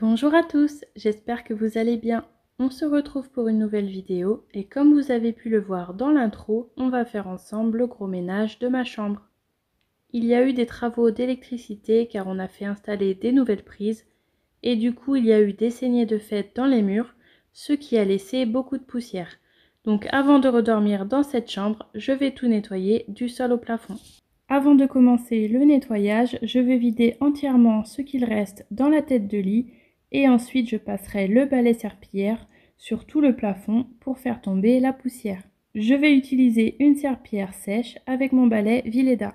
Bonjour à tous, j'espère que vous allez bien. On se retrouve pour une nouvelle vidéo et comme vous avez pu le voir dans l'intro, on va faire ensemble le gros ménage de ma chambre. Il y a eu des travaux d'électricité car on a fait installer des nouvelles prises et du coup il y a eu des saignées de fête dans les murs, ce qui a laissé beaucoup de poussière. Donc avant de redormir dans cette chambre, je vais tout nettoyer du sol au plafond. Avant de commencer le nettoyage, je vais vider entièrement ce qu'il reste dans la tête de lit et ensuite je passerai le balai serpillière sur tout le plafond pour faire tomber la poussière. Je vais utiliser une serpillière sèche avec mon balai Villeda.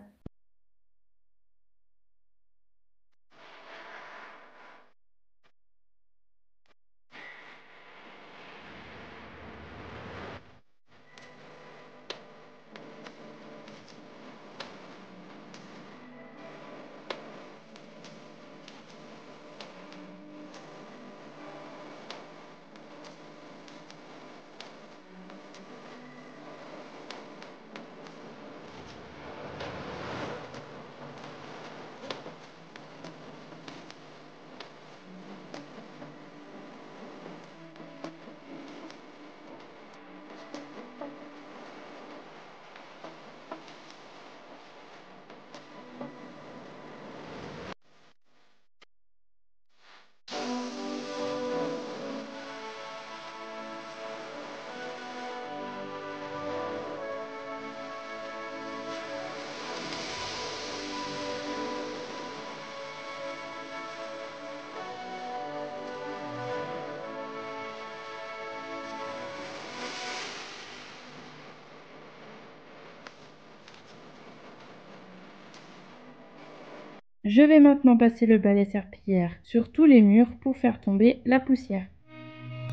Je vais maintenant passer le balai serpillière sur tous les murs pour faire tomber la poussière.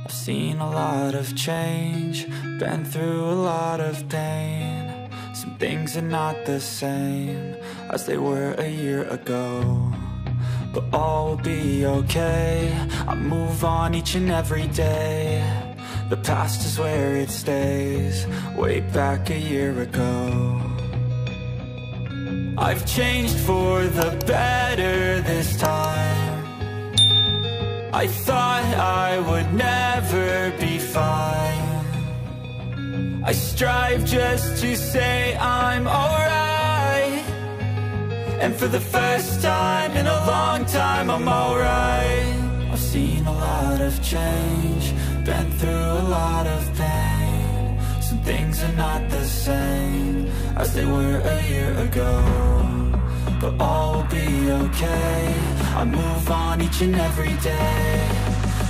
I've seen a lot of change, been through a lot of pain. Some things are not the same as they were a year ago. But all will be okay, I move on each and every day. The past is where it stays, way back a year ago. I've changed for the better this time. I thought I would never be fine. I strive just to say I'm alright. And for the first time in a long time I'm alright. I've seen a lot of change, been through a lot of pain. Some things are not the same as they were a year ago. But all will be okay, I move on each and every day.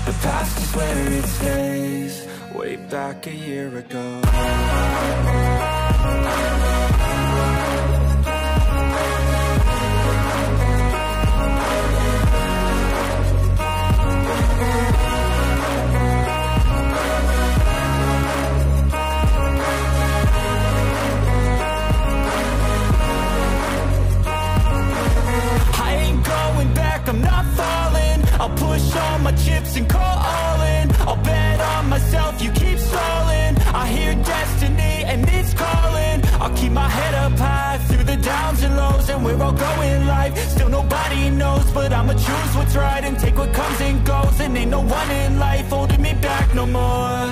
The past is where it stays, way back a year ago. I'm not falling, I'll push all my chips and call all in. I'll bet on myself, you keep stalling. I hear destiny and it's calling. I'll keep my head up high through the downs and lows. And we're all going life, still nobody knows. But I'ma choose what's right and take what comes and goes. And ain't no one in life holding me back no more.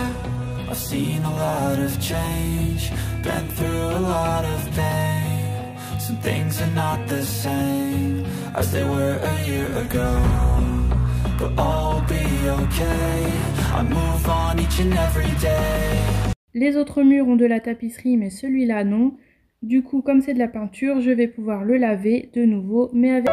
I've seen a lot of change, been through a lot of pain. Some things are not the same as they were a year ago. But all will be okay, I move on each and every day. Les autres murs ont de la tapisserie mais celui-là non. Du coup comme c'est de la peinture, je vais pouvoir le laver de nouveau mais avec...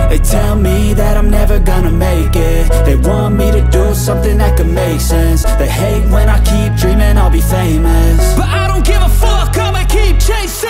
They tell me that I'm never gonna make it. They want me to do something that could make sense. They hate when I keep dreaming I'll be famous, but I don't give a fuck, I'ma keep chasing.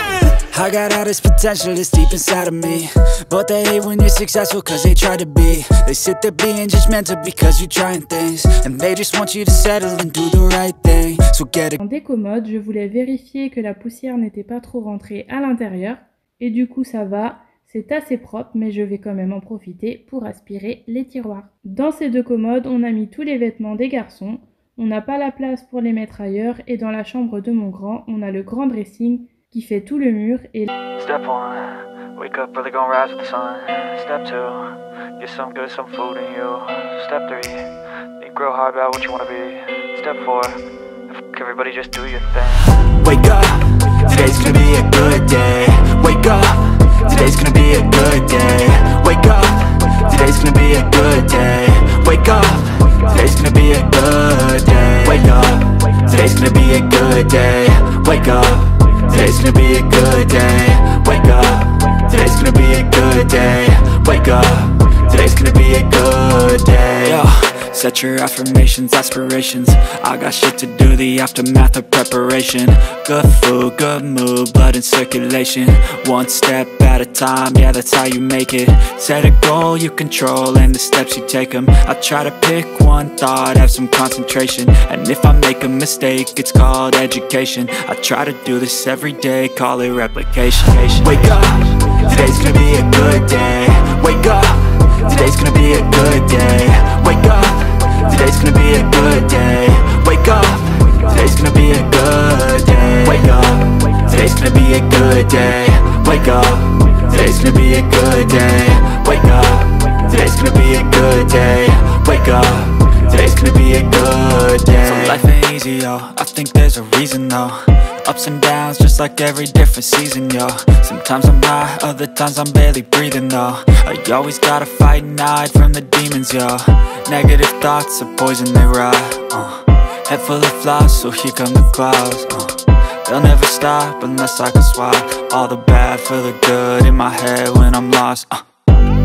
I got all this potential that's deep inside of me, but they hate when you're successful cause they try to be. They sit there being judgmental because you're trying things, and they just want you to settle and do the right thing. So get it. En décommode, je voulais vérifier que la poussière n'était pas trop rentrée à l'intérieur, et du coup ça va. C'est assez propre, mais je vais quand même en profiter pour aspirer les tiroirs. Dans ces deux commodes, on a mis tous les vêtements des garçons. On n'a pas la place pour les mettre ailleurs et dans la chambre de mon grand, on a le grand dressing qui fait tout le mur et... Step 1, wake up early, gonna rise with the sun. Step 2, get some good, some food in you. Step 3, think real hard about what you wanna be. Step 4, everybody just do your thing. Wake up, today's gonna be a good day. Wake up, today's gonna be a good day. Wake up, today's gonna be a good day. Wake up, today's gonna be a good day. Wake up, today's gonna be a good day. Wake up, today's gonna be a good day. Wake up, today's gonna be a good day. Wake up, today's gonna be a good day. Yo, set your affirmations, aspirations. I got shit to do, the aftermath of preparation. Good food, good mood, blood in circulation. One step at a time, yeah, that's how you make it. Set a goal you control and the steps you take them. I try to pick one thought, have some concentration. And if I make a mistake, it's called education. I try to do this every day, call it replication. Wake up, today's gonna be a good day. Wake up, today's gonna be a good day. Wake up, today's gonna be a good day. Wake up, today's gonna be a good day. Wake up, today's gonna be a good day. Wake up, today's gonna be a good day. Wake up, today's gonna be a good day. Wake up, today's gonna be a good day. So life ain't easy, yo, I think there's a reason though. Ups and downs, just like every different season, yo. Sometimes I'm high, other times I'm barely breathing, though. I always gotta fight and hide from the demons, yo. Negative thoughts are poison, they rot, Head full of flies, so here come the clouds, They'll never stop unless I can swap all the bad for the good in my head when I'm lost,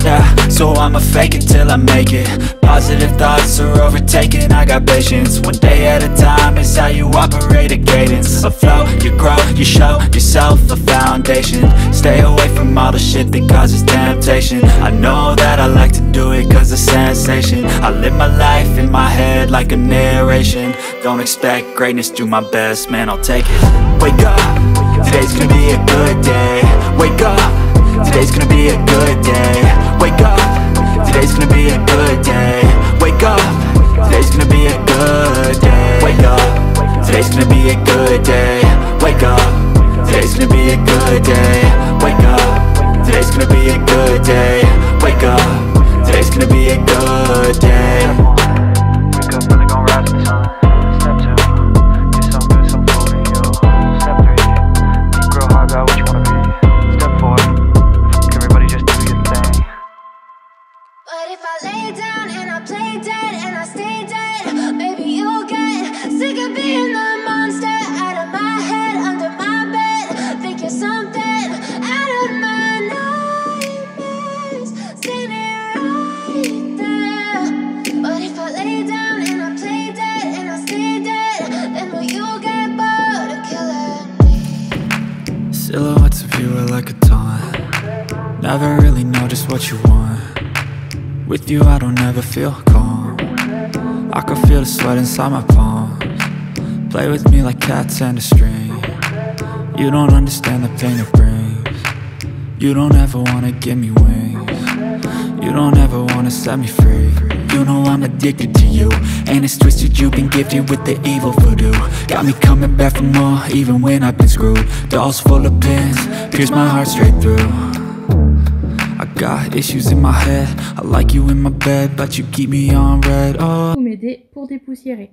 Yeah, so I'ma fake it till I make it. Positive thoughts are overtaken, I got patience. One day at a time is how you operate a cadence. A flow, you grow, you show yourself a foundation. Stay away from all the shit that causes temptation. I know that I like to do it cause it's sensation. I live my life in my head like a narration. Don't expect greatness, do my best, man, I'll take it. Wake up, today's gonna be a good day. Wake up, today's gonna be a good day. Wake up, today's gonna be a good day. Wake up, today's gonna be a good day. Wake up, today's gonna be a good day. Wake up, today's gonna be a good day. Wake up, today's gonna be a good day. Wake up, today's gonna be a good day. Wake up early, gonna rise with the sun. Step 2, get some good, some food in you. Step 3, think real hard about what you wanna be. Step 4, everybody just do your thing. But if I lay down and I play dead and I stay dead, maybe you'll get sick of being the monster out of my head, under my bed. Think you're something out of my nightmares, standing right there. But if I lay down and I play dead and I stay dead, then will you get bored of killing me? Silhouettes of you are like a taunt. Never really know just what you want. With you I don't ever feel calm. I can feel the sweat inside my palms. Play with me like cats and a string. You don't understand the pain it brings. You don't ever wanna give me wings. You don't ever wanna set me free. You know I'm addicted to you, and it's twisted, you've been gifted with the evil voodoo. Got me coming back for more, even when I've been screwed. Dolls full of pins, pierce my heart straight through. I got issues in my head, I like you in my bed, but you keep me on red, oh. Pour m'aider pour dépoussiérer.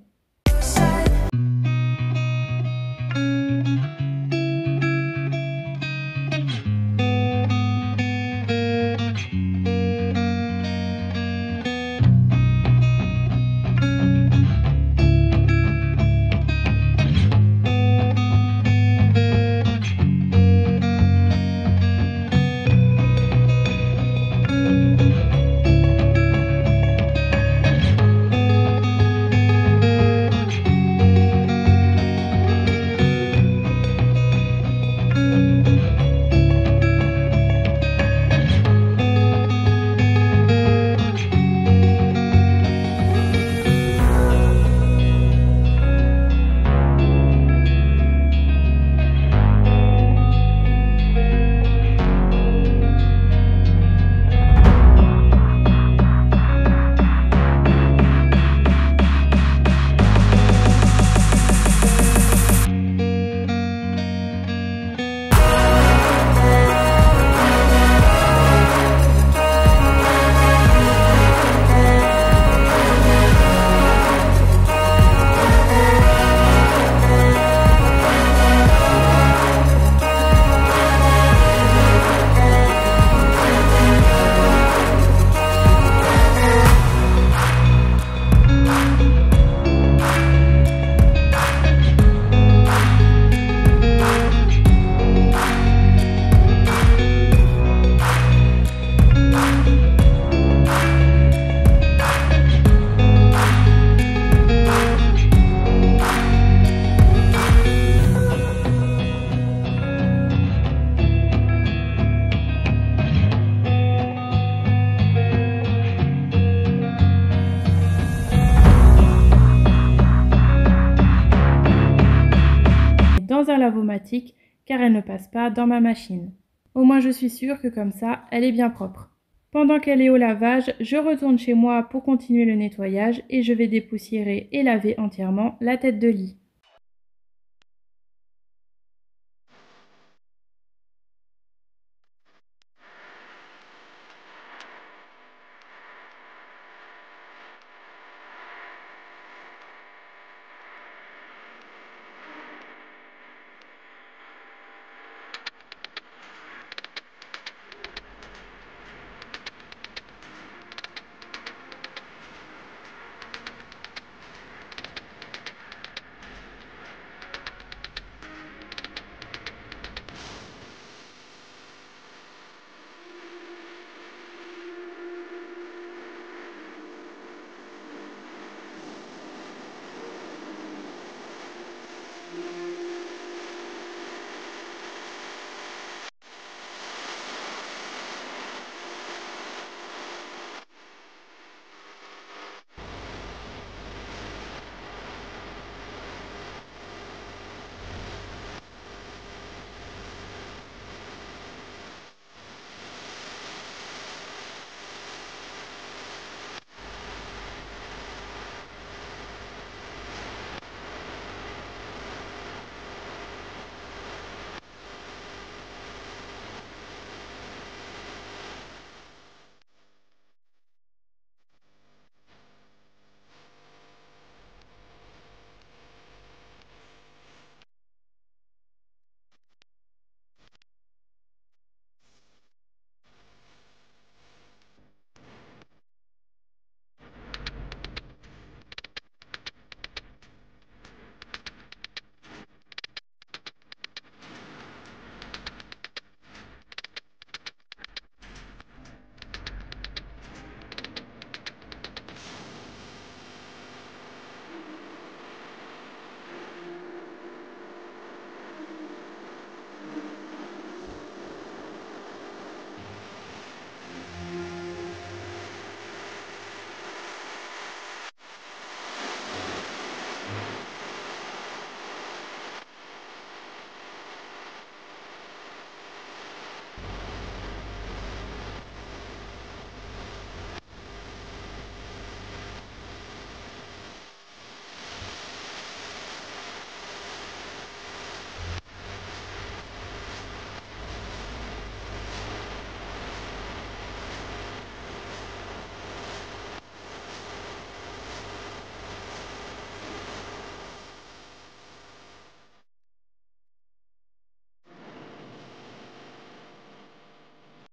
dans un lavomatique car elle ne passe pas dans ma machine. Au moins je suis sûre que comme ça, elle est bien propre. Pendant qu'elle est au lavage, je retourne chez moi pour continuer le nettoyage et je vais dépoussiérer et laver entièrement la tête de lit.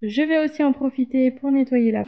Je vais aussi en profiter pour nettoyer la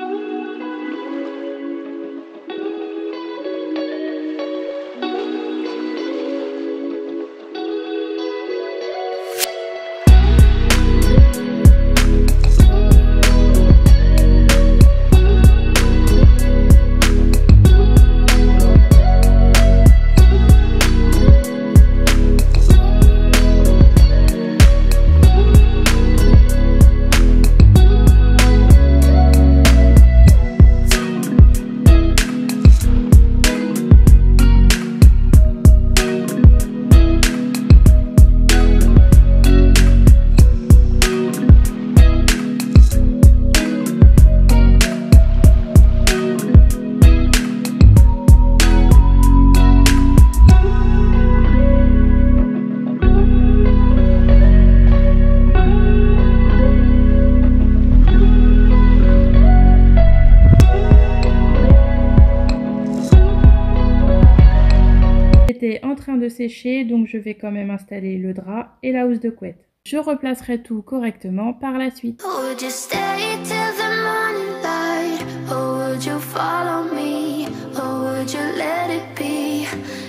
en train de sécher, donc je vais quand même installer le drap et la housse de couette. Je replacerai tout correctement par la suite. Would you stay till the morning light? Or would you follow me? Or would you let it be?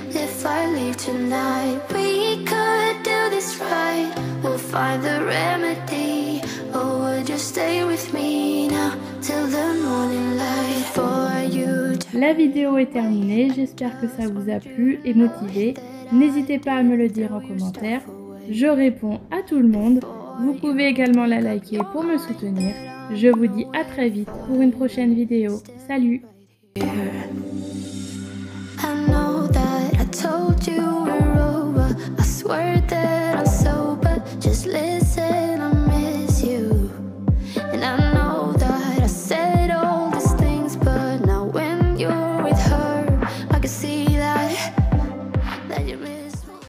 If I leave tonight, we could do this right. We'll find the remedy. Or would you stay with me now till the morning light? For you to... La vidéo est terminée, j'espère que ça vous a plu et motivé. N'hésitez pas à me le dire en commentaire. Je réponds à tout le monde. Vous pouvez également la liker pour me soutenir. Je vous dis à très vite pour une prochaine vidéo. Salut! I know that I told you we're over. I swear that I'll just listen.